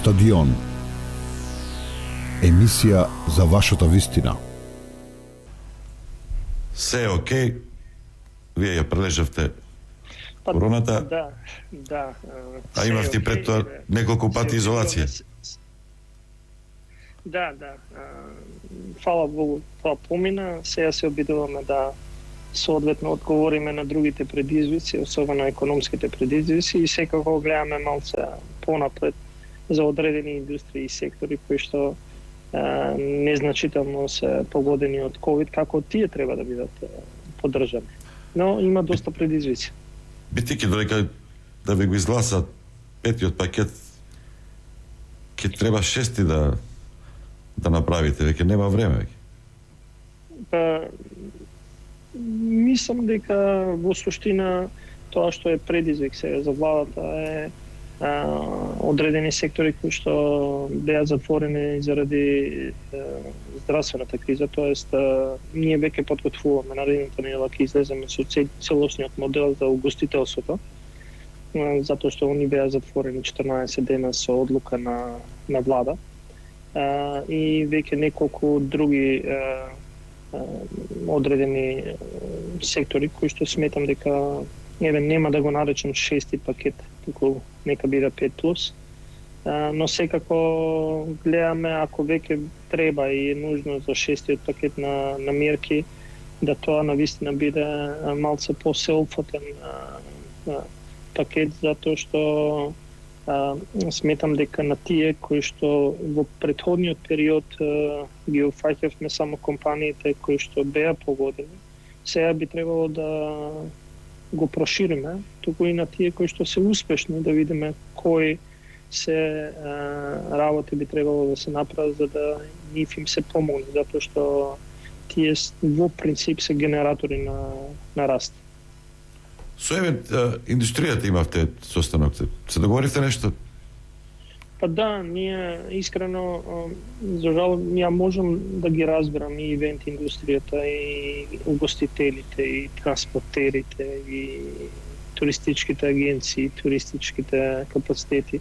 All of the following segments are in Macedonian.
Стадион. Емисија за вашата вистина. Се е окей. Вие ја прележавте короната. Да. А имавте пред тоа неколку пати изолација. Да. Фала Богу, тоа помина. Сега се обидуваме да соодветно одговориме на другите предизвици, особено економските предизвици, и секако гледаме малце понапред за одредени индустрии и сектори кои што незначително се погодени од ковид, како тие треба да бидат поддржани. Но има доста предизвици. Битики додека да ви го изгласа петиот пакет, ќе треба шести да направите, веќе нема време веќе. Мислам дека во суштина тоа што е предизвик сега за владата е одредени сектори кои што беа затворени заради здравствената криза, тоест ние веќе подготвуваме наредната недела ќе излеземе со целосниот модел за угостителството, затоа што они беа затворени 14 дена со одлука на влада, и веќе неколку други одредени сектори кои што сметам дека нема да го наречам шести пакет, туку нека биде 5+, но секако гледаме ако веќе треба и е нужно за шестиот пакет на мерки, да тоа навистина биде малце по-сеопфатен пакет, затоа што сметам дека на тие кои што во претходниот период ги уфаќавме само компаниите кои што беа погодени, сега би требало да го прошириме, туку и на тие кои што се успешни, да видиме кои се работи би требало да се направат за да нив им се помогне, затоа што тие во принцип се генератори на раст. Со индустријата имавте состанок. Се договоривте нешто? Па да, ние искрено, за жал, ја можам да ги разберам и ивент индустријата, и угостителите, и транспортерите, и туристичките агенции, туристичките капацитети.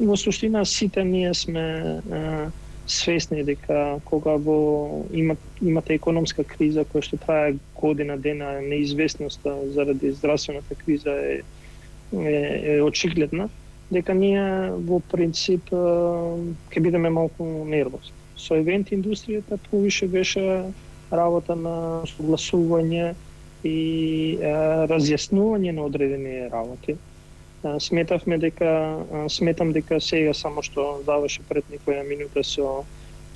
Во суштина сите ние сме свесни дека кога имате економска криза која што трае година дена, неизвестноста заради здравствената криза е очигледна, дека ние во принцип ќе бидеме малку нервозни. Со евент индустријата повише беше работа на согласување и разјаснување на одредени работи. Сметам дека сега само што заврши пред некоја минута со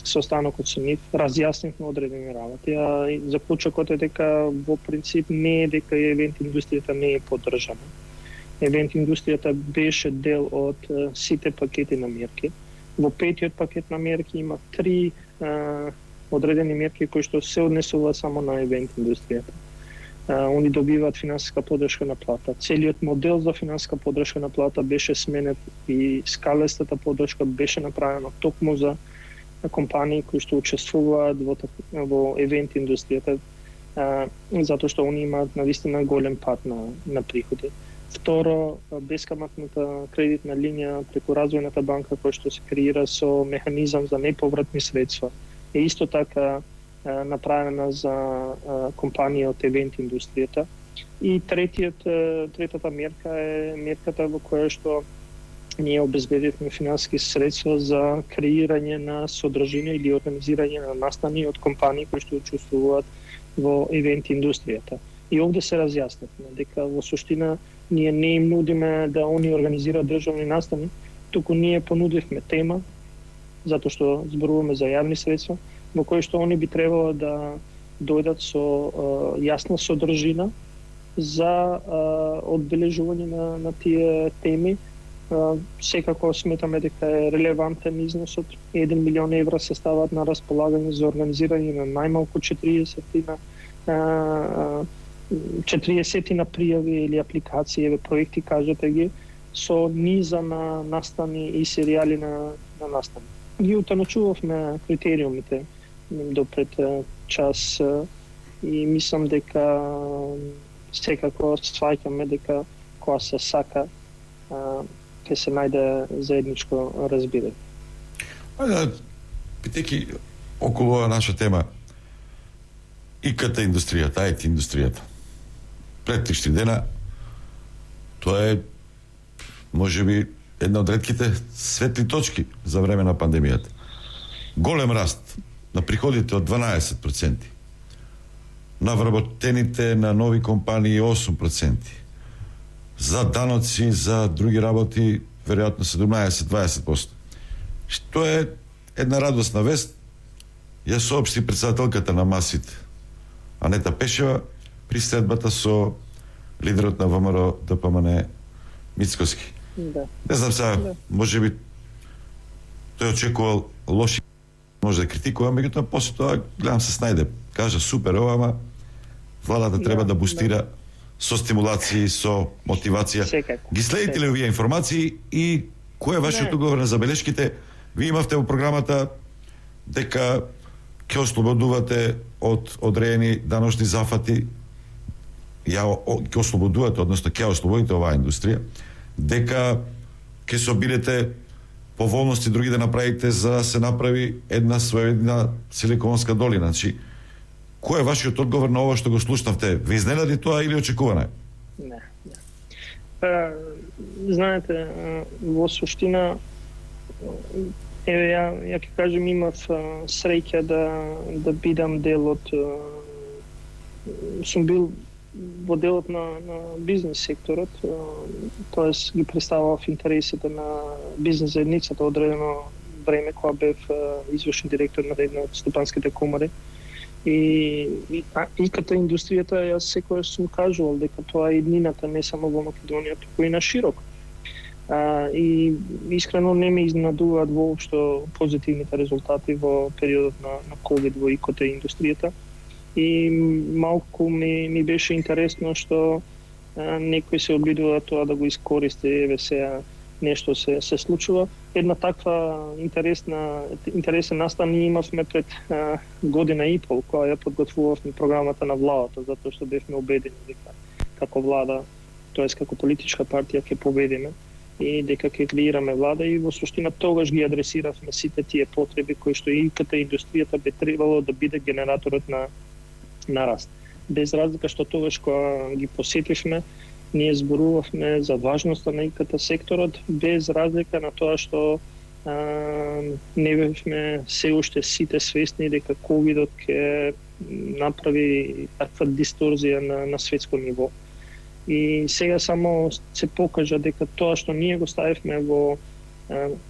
состанокот со нив, разјаснивме одредени работи, а заклучокот е дека во принцип не е дека евент индустријата не е поддржана. Евент индустријата беше дел од сите пакети на мерки. Во петиот пакет на мерки има 3 одредени мерки кои што се однесува само на евент индустријата. Они добиваат финансиска поддршка на плата. Целиот модел за финансиска поддршка на плата беше сменет и скалестата поддршка беше направена токму за компании кои што учествуваат во евент индустријата, затоа што они имаат навистина голем пат на приходи. Второ, бескаматната кредитна линија преку Развојната банка која што се креира со механизам за неповратни средства е исто така направена за компанија од евент индустријата. И третата мерка е мерката во која што ние обезбедивме финансиски средства за креирање на содржина или организирање на настани од компании кои што учествуваат во евент индустријата. И овде се разјаснивме дека во суштина ние не им нудиме да они организираат државни настани, туку ние понудивме тема, затоа што зборуваме за јавни средства, во кои што они би требало да дојдат со јасна содржина за одбележување на тие теми. Секако сметаме дека е релевантен износот. 1 милион евра се стават на располагање за организирање на најмалку 40 пријави или апликации, проекти, кажете ги, со низа на настани и серијали на настани. Ги утончувавме критериумите до пред час и мислам дека секако сваќаме дека кога се сака ќе се најде заедничко разбирање. Питејќи околу оваа наша тема, ИКТ индустријата, IT индустријата, пред 3-4 дена, тоа е можеби една од ретките светли точки за време на пандемијата. Голем раст на приходите од 12%, на вработените на нови компании 8%, за даноци, за други работи веројатно 17-20%. Што е една радосна вест, ја соопшти претседателката на МАСИТ Анета Пешева при следбата со лидерот на ВМРО ДПМН Мицкоски. Да. Не знам сега, можеби тој очекувал лоши, може да критикува, меѓутоа после тоа гледам се снајде. Кажа супер ова, ама владата треба да бустира со стимулации, со мотивација. Секако. Ги следите ли овие информации и кој е вашиот одговор на забелешките? Вие имавте во програмата дека ќе ослободувате од одредени даночни зафати, ќе ослободувате, односно ќе ослободите оваа индустрија, дека ќе се обидете поволности други да направите за да се направи една своевидна силиконска долина. Значи, кој е вашиот одговор на ова што го слушнавте? Ви изненади тоа или очекуване? Не. Знаете, во суштина, ја ќе кажем, имав среќа да бидам дел од, сум бил во делот на бизнес секторот, тоест ги представував интересите на бизнес заедницата одредено време кога бев извршен директор на една од стопанските комори. И ИКТ индустријата, јас секогаш сум кажувал дека тоа е иднината не само во Македонија, туку и на широко. И искрено не ме изненадуваат воопшто позитивните резултати во периодот на COVID во ИКТ индустријата. И малку ми беше интересно што некој се обидува тоа да го искористи, еве сега нешто се случува. Една таква интересен настан ние имавме пред година и пол, кога ја подготвувавме програмата на владата, затоа што бевме убедени дека како влада, тоест како политичка партија ќе победиме и дека ќе креираме влада, и во суштина тогаш ги адресиравме сите тие потреби кои што и ИКТ индустријата би требало да биде генераторот на раст. Без разлика што тогаш кога ги посетивме, ние зборувавме за важноста на ИКТ секторот, без разлика на тоа што не бевме се уште сите свесни дека ковидот ќе направи таква дисторзија на светско ниво. И сега само се покажа дека тоа што ние го ставивме во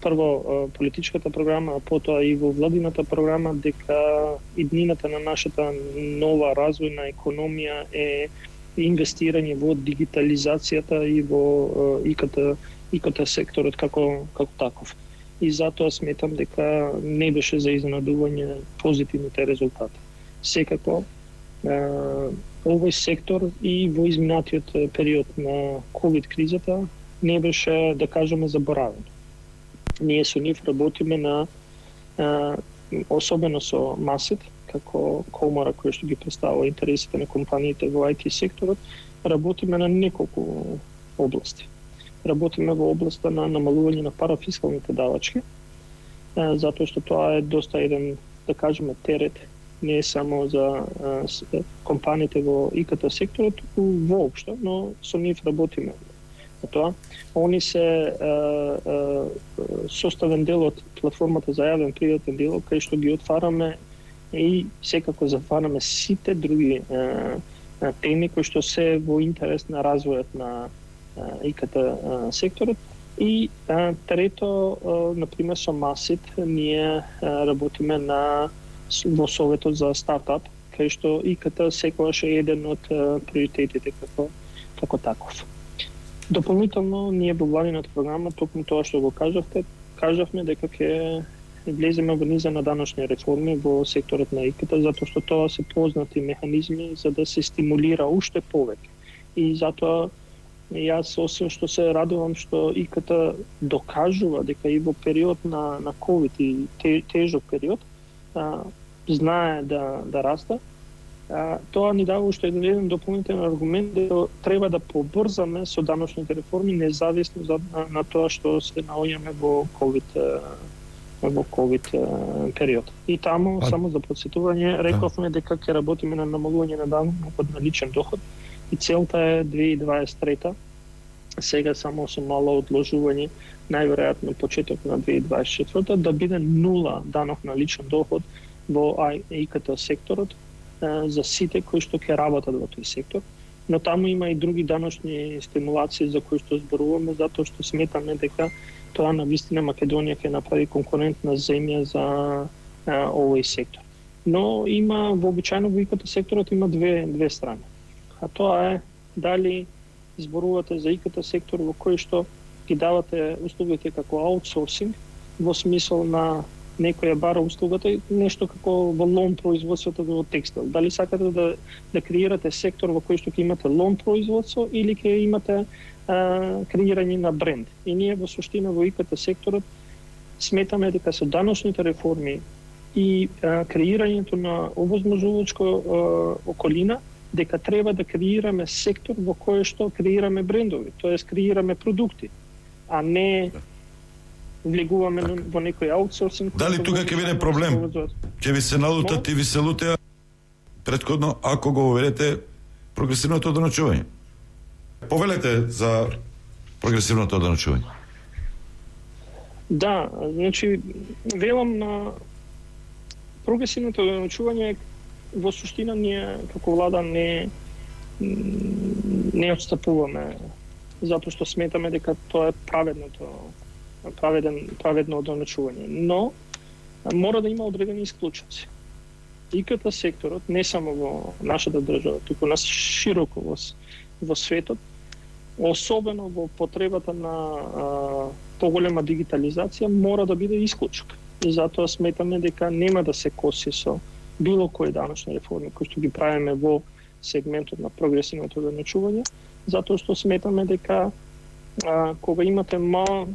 прво политичката програма, а потоа и во владината програма, дека иднината на нашата нова развојна економија е инвестирање во дигитализацијата и во ИКТ секторот како таков. И затоа сметам дека не беше за изненадување позитивните резултати. Секако овој сектор и во изминатиот период на ковид кризата не беше, да кажеме, заборавен. Ние со нив работиме на особено со МАСИТ, како комора која што ги представува интересите на компаниите во IT секторот, работиме на неколку области. Работиме во областа на намалување на парафискалните давачки, затоа што тоа е доста еден, да кажеме, терет не само за компаниите во ИКТ секторот, туку воопшто, но со нив работиме на тоа. Они се составен дел од платформата за јавен приватен диалог, кај што ги отвараме и секако затвараме сите други теми кои што се во интерес на развојот на ИКТ секторот. И трето, например, со МАСИТ ние работиме во советот за стартап, кај што ИКТ секогаш е еден од приоритетите како таков. Дополнително ние во владината програма, токму тоа што го кажавме дека ќе влеземе во низа на даночни реформи во секторот на ИКТ, затоа што тоа се познати механизми за да се стимулира уште повеќе. И затоа јас освен што се радувам што ИКТ докажува дека и во период на ковид и тежок период знае да раста, Тоа ни дава уште еден дополнителен аргумент дека треба да побрзаме со даночните реформи независно на тоа што се наоѓаме во ковид период. И таму само за подсетување рековме дека ќе работиме на намалување на данокот на личен доход и целта е 2023 сега само со мало одложување, најверојатно почеток на 2024 да биде нула данок на личен доход во ИКТ секторот за сите кои што ќе работат во тој сектор. Но таму има и други даночни стимулации за кои што зборуваме, затоа што сметаме дека тоа навистина Македонија ќе направи конкурентна земја за овој сектор. Но има вообичаено во ИКТ секторот има две страни. А тоа е дали зборувате за ИКТ сектор во кој што ги давате услугите како аутсорсинг во смисол на некоја бара услугата и нешто како во лон производството во текстил. Дали сакате да креирате сектор во кој што ќе имате лон производство или ќе имате креирање на бренд. И ние во суштина во ИКТ секторот сметаме дека со даночните реформи и креирањето на овозможувачка околина дека треба да креираме сектор во кој што креираме брендови, тоест креираме продукти, а не влегуваме во некој аутсорсинг. Дали тука ќе биде проблем? Ќе ви се налутат и ви се лутеа претходно ако го уверете прогресивното одначување. Повелете за прогресивното одначување. Да, значи велам на прогресивното одначување во суштина ние како влада не отстапуваме затоа што сметаме дека тоа е праведно одначување. Но мора да има одредени исклучоци. ИКТ секторот не само во нашата држава, туку на широко во светот, особено во потребата на поголема дигитализација, мора да биде исклучок. И затоа сметаме дека нема да се коси со било кои даночни реформи кои што ги правиме во сегментот на прогресивното одначување, затоа што сметаме дека кога имате мал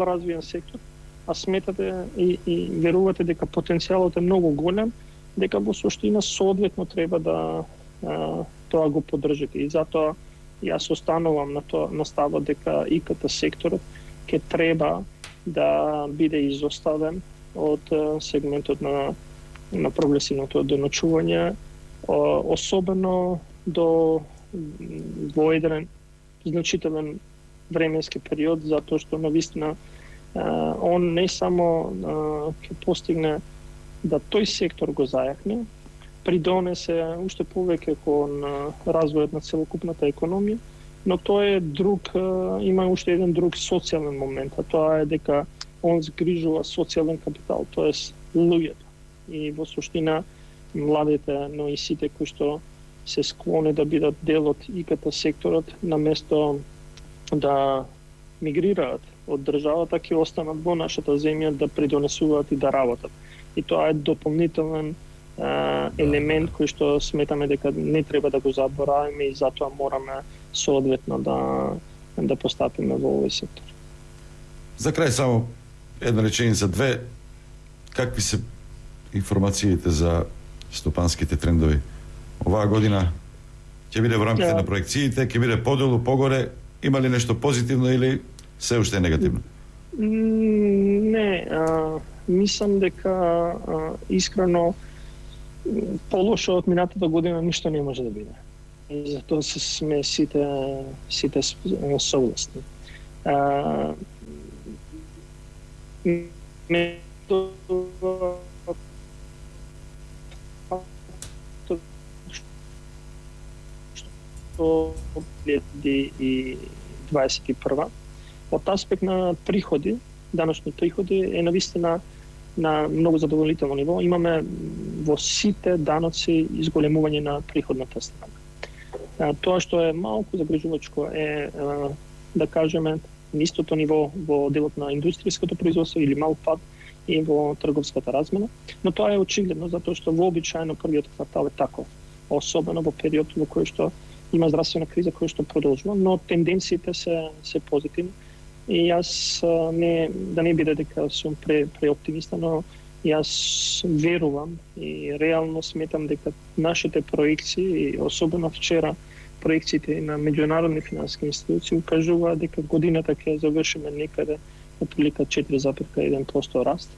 развиен сектор, а сметате и верувате дека потенцијалот е многу голем, дека во суштина соодветно треба да тоа го поддржите. И затоа јас останувам на ставот дека ИКТ секторот ќе треба да биде изоставен од сегментот на прогресивното одначување, особено во еден значителен временски период, затоа што навистина он не само ќе постигне да тој сектор го зајакне, придонесе уште повеќе кон развојот на целокупната економија, но тоа е има уште еден друг социјален момент, а тоа е дека он згрижува социјален капитал, тоест луѓето. И во суштина младите, но и сите кои што се склони да бидат дел од ИКТ секторот, наместо да мигрираат од државата, ќе останат во нашата земја да придонесуваат и да работат. И тоа е дополнителен елемент кој што сметаме дека не треба да го забораваме и затоа мораме соодветно да постапиме во овој сектор. За крај само една реченица, две. Какви се информациите за стопанските трендови? Оваа година ќе биде во рамките на проекциите, ќе биде подолу, погоре, има ли нешто позитивно или се уште негативно? Не, мислам дека искрено полошо од минатата година ништо не може да биде. И затоа сме сите согласни. Што 2021 од аспект на приходи, даночни приходи е навистина на многу задоволително ниво. Имаме во сите даноци изголемување на приходната страна. Тоа што е малку загрижувачко е, да кажеме, нистото ниво во делот на индустријското производство или мал пад и во трговската размена, но тоа е очигледно затоа што вообичаено првиот квартал е таков, особено во период во кој што има здравствена криза која што продолжува, но тенденциите се позитивни. И јас да не биде дека сум преоптимиста, но Јас верувам и реално сметам дека нашите проекции, особено вчера проекциите на меѓународни финансиски институции укажуваат дека годината ќе завршиме некаде отприлика 4,1% раст,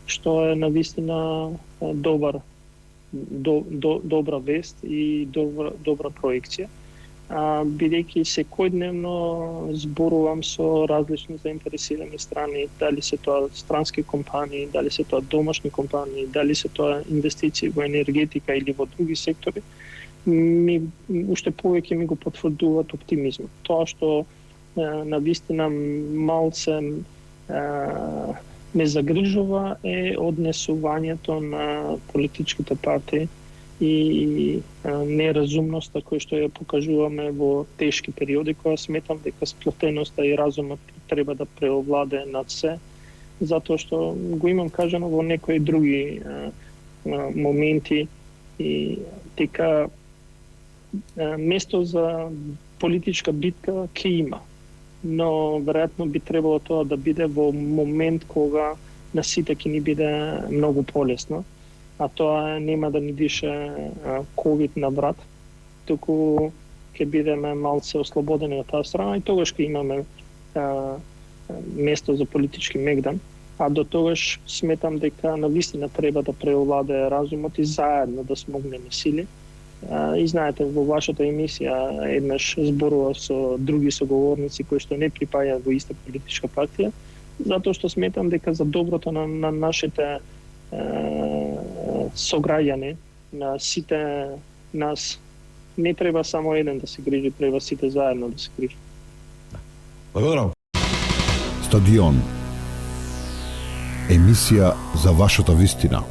што е навистина добра вест и добра проекција. Бидејќи секојдневно зборувам со различни заинтересирани страни, дали се тоа странски компании, дали се тоа домашни компании, дали се тоа инвестиции во енергетика или во други сектори, уште повеќе ми го потврдуваат оптимизмот. Тоа што навистина малце ме загрижува е однесувањето на политичките партии и неразумноста која што ја покажуваме во тешки периоди, која сметам дека сплотеноста и разумот треба да преовладее над се, затоа што го имам кажано во некои други моменти и дека место за политичка битка ќе има, но веројатно би требало тоа да биде во момент кога на сите ќе ни биде многу полесно, а тоа нема да ни дише ковид на врат, туку ќе бидеме малце ослободени од таа страна и тогаш ќе имаме место за политички мегдан, а до тогаш сметам дека навистина треба да преовладее разумот и заедно да смогнеме сили. И знаете, во вашата емисија еднаш зборува со други соговорници кои што не припаѓаат во иста политичка партија, затоа што сметам дека за доброто на нашите сограѓани, на сите нас, не треба само еден да се грижи, треба сите заедно да се грижи. Благодарам. Стадион. Емисија за вашата вистина.